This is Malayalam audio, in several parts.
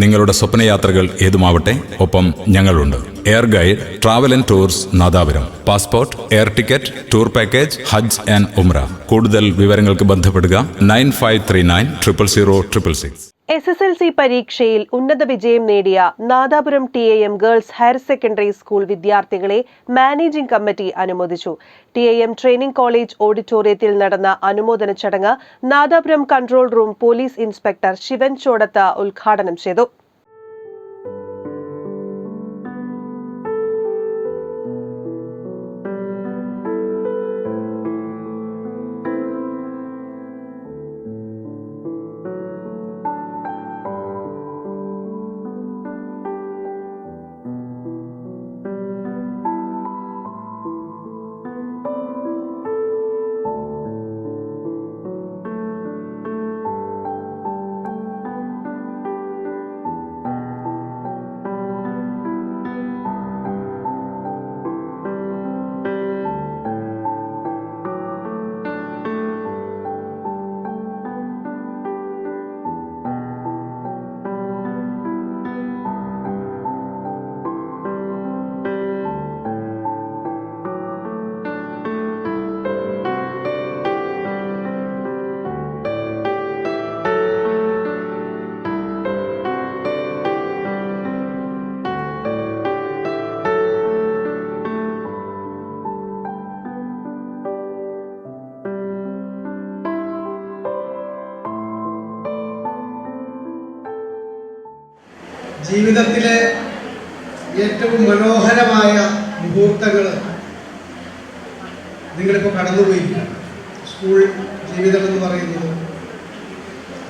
നിങ്ങളുടെ സ്വപ്നയാത്രകൾ ഏതുമാവട്ടെ, ഒപ്പം ഞങ്ങളുണ്ട്. Air guide, travel and tours Nadapuram. Passport, air ticket, tour package, Hajj and Umrah. കൂടുതൽ വിവരങ്ങൾക്ക് ബന്ധപ്പെടുക 9539000666. SSLC പരീക്ഷയിൽ ഉന്നത വിജയം നേടിയ Nadapuram TAM girls higher secondary school വിദ്യാർത്ഥികളെ മാനേജിംഗ് കമ്മിറ്റി അനുമോദിച്ചു. TAM ട്രെയിനിംഗ് കോളേജ് ഓഡിറ്റോറിയത്തിൽ നടന്ന അനുമോദന ചടങ്ങ് Nadapuram control room police inspector Shivan Chodath ഉദ്ഘാടനം ചെയ്തു. ജീവിതത്തിലെ ഏറ്റവും മനോഹരമായ മുഹൂർത്തങ്ങൾ നിങ്ങളിപ്പോൾ കടന്നുപോയിരിക്കുകയാണ്. സ്കൂൾ ജീവിതം എന്ന് പറയുന്നത്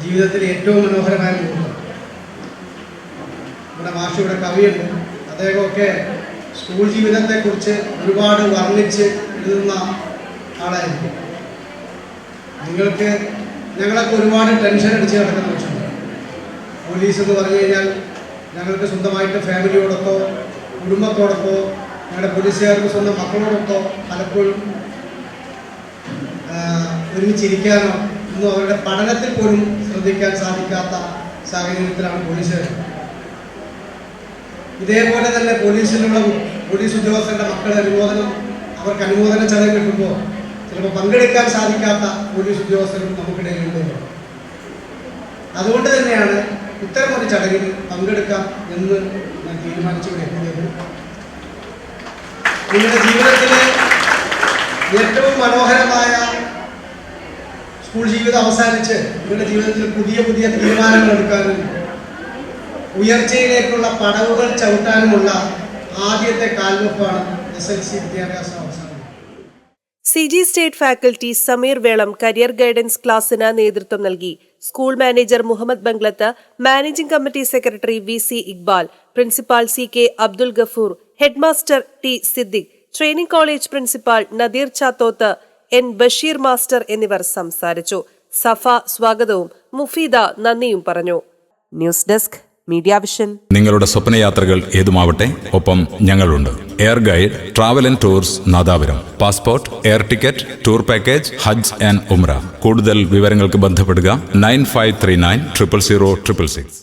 ജീവിതത്തിലെ ഏറ്റവും മനോഹരമായ മുഹൂർത്തം. നമ്മുടെ മാഷിയുടെ കവിയുണ്ട്, അദ്ദേഹമൊക്കെ സ്കൂൾ ജീവിതത്തെക്കുറിച്ച് ഒരുപാട് വർണ്ണിച്ച് എഴുതുന്ന ആളായിരിക്കും. ഞങ്ങളൊക്കെ ഒരുപാട് ടെൻഷൻ അടിച്ച് നടക്കുന്ന പക്ഷമുണ്ട്. പോലീസ് എന്ന് പറഞ്ഞു കഴിഞ്ഞാൽ ഞങ്ങൾക്ക് സ്വന്തമായിട്ട് ഫാമിലിയോടൊപ്പോ കുടുംബത്തോടൊപ്പോ ഞങ്ങളുടെ പോലീസുകാർക്ക് സ്വന്തം മക്കളോടൊപ്പോ പലപ്പോഴും ഒരുമിച്ചിരിക്കാനോ ഒന്നും അവരുടെ പഠനത്തിൽ പോലും ശ്രദ്ധിക്കാൻ സാധിക്കാത്ത സാഹചര്യത്തിലാണ് പോലീസുകാർ. ഇതേപോലെ തന്നെ പോലീസിലുള്ള പോലീസ് ഉദ്യോഗസ്ഥരുടെ മക്കളുടെ അവർക്ക് അനുമോദന ചടങ്ങ് കിട്ടുമ്പോൾ ചിലപ്പോൾ പങ്കെടുക്കാൻ സാധിക്കാത്ത പോലീസ് ഉദ്യോഗസ്ഥരും നമുക്കിടയിലുണ്ട്. അതുകൊണ്ട് തന്നെയാണ് ഇത്തരമൊരു ചടങ്ങിൽ പങ്കെടുക്കാം എന്ന് ഞാൻ തീരുമാനിച്ചു എത്തിയത്. നിങ്ങളുടെ ജീവിതത്തിലെ ഏറ്റവും മനോഹരമായ സ്കൂൾ ജീവിതം അവസാനിച്ച് നിങ്ങളുടെ ജീവിതത്തിൽ പുതിയ പുതിയ തീരുമാനങ്ങൾ എടുക്കാനും ഉയർച്ചയിലേക്കുള്ള പടവുകൾ ചവിട്ടാനുമുള്ള ആദ്യത്തെ കാൽവെപ്പാണ് SSLC വിദ്യാഭ്യാസം അവസാനം. CG state faculty Sameer Velam career guidance ക്ലാസിന് നേതൃത്വം നൽകി. School manager Muhammad Banglath, managing committee secretary VC Iqbal, principal CK Abdul Gafoor, headmaster T Siddique, training college principal Nadeer Chathoth, N Basheer master എന്നിവർ സംസാരിച്ചു. സഫ സ്വാഗതവും മുഫീദ നന്ദിയും പറഞ്ഞു. News desk media vision. നിങ്ങളുടെ സ്വപ്നയാത്രകൾ ഏതുമാവട്ടെ, ഒപ്പം ഞങ്ങളുണ്ട്. Air guide, travel and tours Nadapuram. Passport, air ticket, tour package, Hajj and Umrah. കൂടുതൽ വിവരങ്ങൾക്ക് ബന്ധപ്പെടുക 9539000666.